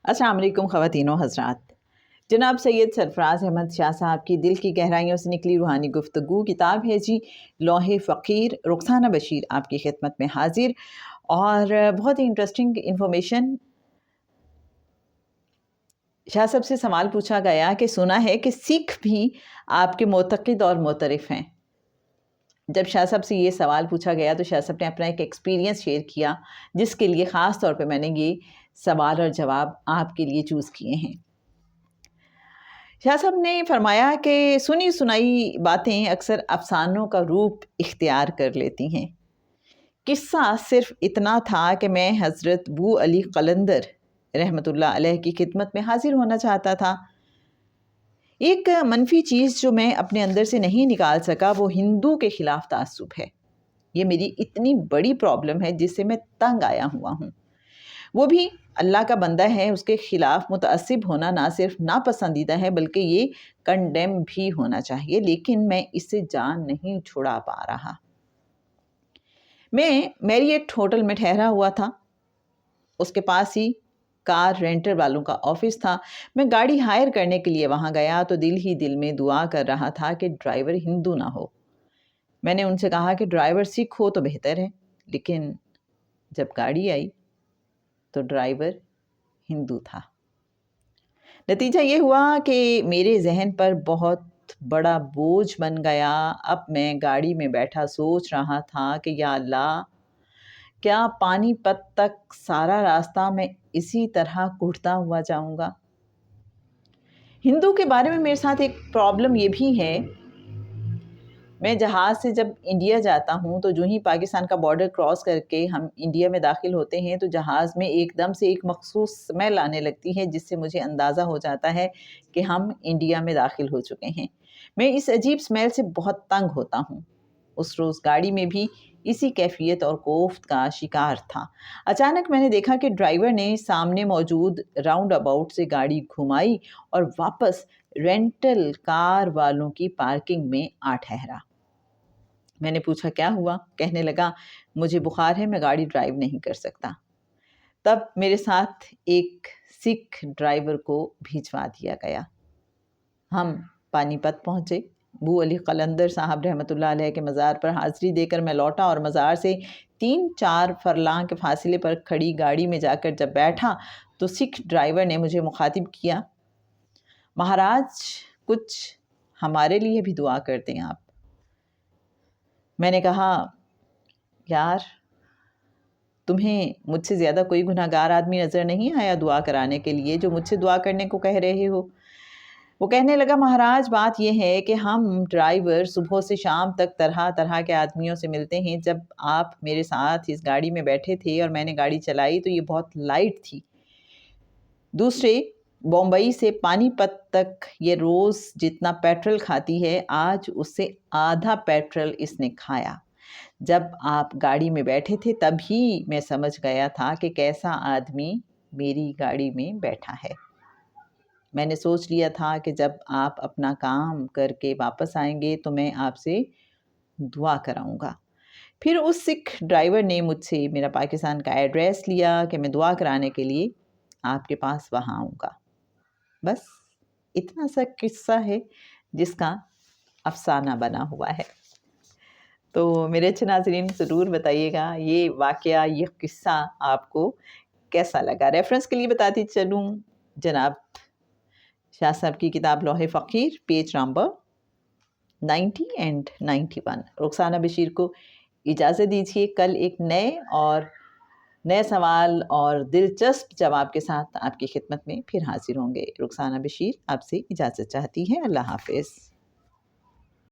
अस्सलाम वालेकुम ख़वातीन व हज़रात। जनाब सैयद सरफराज अहमद शाह साहब की दिल की गहराइयों से निकली रूहानी गुफ्तगू किताब है जी लौहे फ़क़ीर। रुखसाना बशीर आपकी खिदमत में हाजिर। और बहुत ही इंटरेस्टिंग इन्फॉर्मेशन। शाह साहब से सवाल पूछा गया कि सुना है कि सिख भी आपके मोतक़िद और मोतरफ़ हैं। जब शाह साहब से ये सवाल पूछा गया तो शाह साहब ने अपना एक एक्सपीरियंस शेयर किया, जिसके लिए ख़ास तौर पे मैंने ये सवाल और जवाब आपके लिए चूज़ किए हैं। शाह साहब ने फरमाया कि सुनी सुनाई बातें अक्सर अफसानों का रूप इख्तियार कर लेती हैं। किस्सा सिर्फ इतना था कि मैं हज़रत बू अली क़लंदर रहमतुल्लाह अलैह की खिदमत में हाजिर होना चाहता था। एक मनफी चीज़ जो मैं अपने अंदर से नहीं निकाल सका वो हिंदू के ख़िलाफ़ तासुब है। ये मेरी इतनी बड़ी प्रॉब्लम है जिससे मैं तंग आया हुआ हूँ। वो भी अल्लाह का बंदा है, उसके ख़िलाफ़ मुतअस्सिब होना ना सिर्फ नापसंदीदा है बल्कि ये कंडेम भी होना चाहिए, लेकिन मैं इससे जान नहीं छुड़ा पा रहा। मैं मैरियट होटल में ठहरा हुआ था, उसके पास ही कार रेंटर वालों का ऑफिस था। मैं गाड़ी हायर करने के लिए वहाँ गया तो दिल ही दिल में दुआ कर रहा था कि ड्राइवर हिंदू ना हो। मैंने उनसे कहा कि ड्राइवर सिख हो तो बेहतर है, लेकिन जब गाड़ी आई तो ड्राइवर हिंदू था। नतीजा ये हुआ कि मेरे जहन पर बहुत बड़ा बोझ बन गया। अब मैं गाड़ी में बैठा सोच रहा था कि या अल्लाह, क्या पानीपत तक सारा रास्ता मैं इसी तरह कुढ़ता हुआ जाऊंगा? हिंदू के बारे में मेरे साथ एक प्रॉब्लम ये भी है, मैं जहाज़ से जब इंडिया जाता हूँ तो जो ही पाकिस्तान का बॉर्डर क्रॉस करके हम इंडिया में दाखिल होते हैं तो जहाज़ में एकदम से एक मखसूस स्मेल आने लगती है, जिससे मुझे अंदाज़ा हो जाता है कि हम इंडिया में दाखिल हो चुके हैं। मैं इस अजीब स्मेल से बहुत तंग होता हूँ। उस रोज़ गाड़ी में भी इसी कैफियत और कोफ्त का शिकार था। अचानक मैंने देखा कि ड्राइवर ने सामने मौजूद राउंड अबाउट से गाड़ी घुमाई और वापस रेंटल कार वालों की पार्किंग में आ ठहरा। मैंने पूछा क्या हुआ? कहने लगा मुझे बुखार है, मैं गाड़ी ड्राइव नहीं कर सकता। तब मेरे साथ एक सिख ड्राइवर को भिजवा दिया गया। हम पानीपत पहुँचे। बू अली क़लंदर साहब रहमतुल्लाह अलैह के मज़ार पर हाज़िरी देकर मैं लौटा और मज़ार से 3-4 फरलांग के फासले पर खड़ी गाड़ी में जाकर जब बैठा तो सिख ड्राइवर ने मुझे मुखातिब किया, महाराज कुछ हमारे लिए भी दुआ कर दें आप। मैंने कहा यार, तुम्हें मुझसे ज़्यादा कोई गुनहगार आदमी नज़र नहीं आया दुआ कराने के लिए जो मुझसे दुआ करने को कह रहे हो? वो कहने लगा महाराज बात यह है कि हम ड्राइवर सुबह से शाम तक तरह तरह के आदमियों से मिलते हैं। जब आप मेरे साथ इस गाड़ी में बैठे थे और मैंने गाड़ी चलाई तो ये बहुत लाइट थी। दूसरे, बम्बई से पानीपत तक ये रोज़ जितना पेट्रोल खाती है आज उससे आधा पेट्रोल इसने खाया। जब आप गाड़ी में बैठे थे तभी मैं समझ गया था कि कैसा आदमी मेरी गाड़ी में बैठा है। मैंने सोच लिया था कि जब आप अपना काम करके वापस आएंगे तो मैं आपसे दुआ कराऊंगा। फिर उस सिख ड्राइवर ने मुझसे मेरा पाकिस्तान का एड्रेस लिया कि मैं दुआ कराने के लिए आपके पास वहाँ आऊँगा। बस इतना सा किस्सा है जिसका अफसाना बना हुआ है। तो मेरे अच्छे नाज़रीन ज़रूर बताइएगा ये वाक़या, ये किस्सा आपको कैसा लगा। रेफरेंस के लिए बताती चलूँ, जनाब शाह साहब की किताब लौहे फ़क़ीर, page number 90 and 91। Rukhsana Bashir को इजाज़त दीजिए। कल एक नए सवाल और दिलचस्प जवाब के साथ आपकी खिदमत में फिर हाजिर होंगे। रुखसाना बशीर आपसे इजाज़त चाहती है। अल्लाह हाफ़िज़।